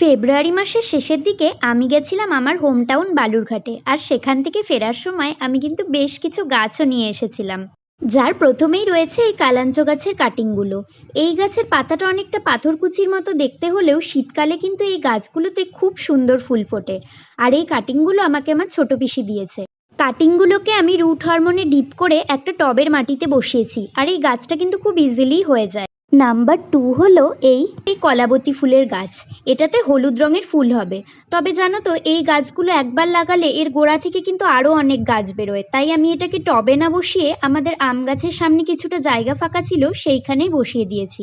ফেব্রুয়ারি মাসের শেষের দিকে আমি গেছিলাম আমার হোম টাউন বালুরঘাটে। আর সেখান থেকে ফেরার সময় আমি কিন্তু বেশ কিছু গাছও নিয়ে এসেছিলাম। যার প্রথমেই রয়েছে এই কালাঞ্চ গাছের কাটিংগুলো। এই গাছের পাতাটা অনেকটা পাথরকুচির মতো দেখতে হলেও শীতকালে কিন্তু এই গাছগুলোতে খুব সুন্দর ফুল ফোটে। আর এই কাটিংগুলো আমাকে আমার ছোট পিসি দিয়েছে। কাটিংগুলোকে আমি রুট হরমোনে ডিপ করে একটা টবের মাটিতে বসিয়েছি, আর এই গাছটা কিন্তু খুব ইজিলি হয়ে যায়। নাম্বার 2 হলো এই কলাবতী ফুলের গাছ। এটাতে হলুদ রঙের ফুল হবে। তবে জানো তো, এই গাছগুলো একবার লাগালে এর গোড়া থেকে কিন্তু আরও অনেক গাছ বেরোয়। তাই আমি এটাকে টবে না বসিয়ে আমাদের আম গাছের সামনে কিছুটা জায়গা ফাঁকা ছিল সেইখানেই বসিয়ে দিয়েছি।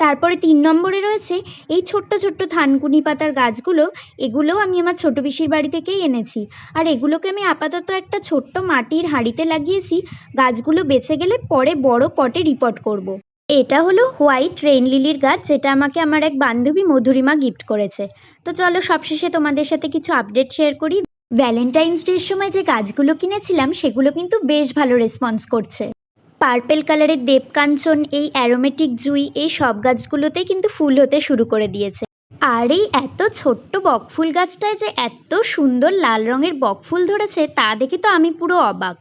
তারপরে 3 নম্বরে রয়েছে এই ছোট্ট ছোট্ট থানকুনি পাতার গাছগুলো। এগুলোও আমি আমার ছোট পিসির বাড়ি থেকেই এনেছি। আর এগুলোকে আমি আপাতত একটা ছোট্ট মাটির হাঁড়িতে লাগিয়েছি। গাছগুলো বেঁচে গেলে পরে বড় পটে রিপোর্ট করব। এটা হলো হোয়াইট রেইন লিলির গাছ, যেটা আমাকে আমার এক বান্ধবী মধুরিমা গিফট করেছে। তো চলো সবশেষে তোমাদের সাথে কিছু আপডেট শেয়ার করি। ভ্যালেন্টাইন্স ডের সময় যে গাছগুলো কিনেছিলাম সেগুলো কিন্তু বেশ ভালো রেসপন্স করছে। পার্পেল কালারের দেবকাঞ্চন, এই অ্যারোমেটিক জুঁই, এই সব গাছগুলোতেই কিন্তু ফুল হতে শুরু করে দিয়েছে। আর এই এত ছোট্ট বকফুল গাছটায় যে এত সুন্দর লাল রঙের বকফুল ধরেছে তা দেখে তো আমি পুরো অবাক।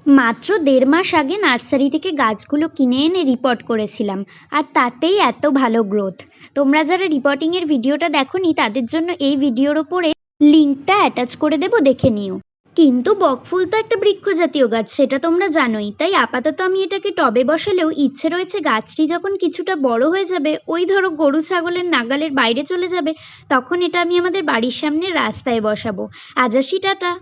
মাত্র 1.5 মাস আগে নার্সারি থেকে গাছগুলো কিনে এনে রিপোর্ট করেছিলাম, আর তাতেই এত ভালো গ্রোথ। তোমরা যারা রিপোর্টিংয়ের ভিডিওটা দেখোনি তাদের জন্য এই ভিডিওর ওপরে লিঙ্কটা অ্যাটাচ করে দেবো, দেখে নিও। কিন্তু বকফুল তো একটা বৃক্ষজাতীয় গাছ, সেটা তোমরা জানোই। তাই আপাতত আমি এটাকে টবে বসালেও ইচ্ছে রয়েছে গাছটি যখন কিছুটা বড় হয়ে যাবে, ওই ধরো গরু ছাগলের নাগালের বাইরে চলে যাবে, তখন এটা আমি আমাদের বাড়ির সামনে রাস্তায় বসাবো। আজ আসি, টাটা।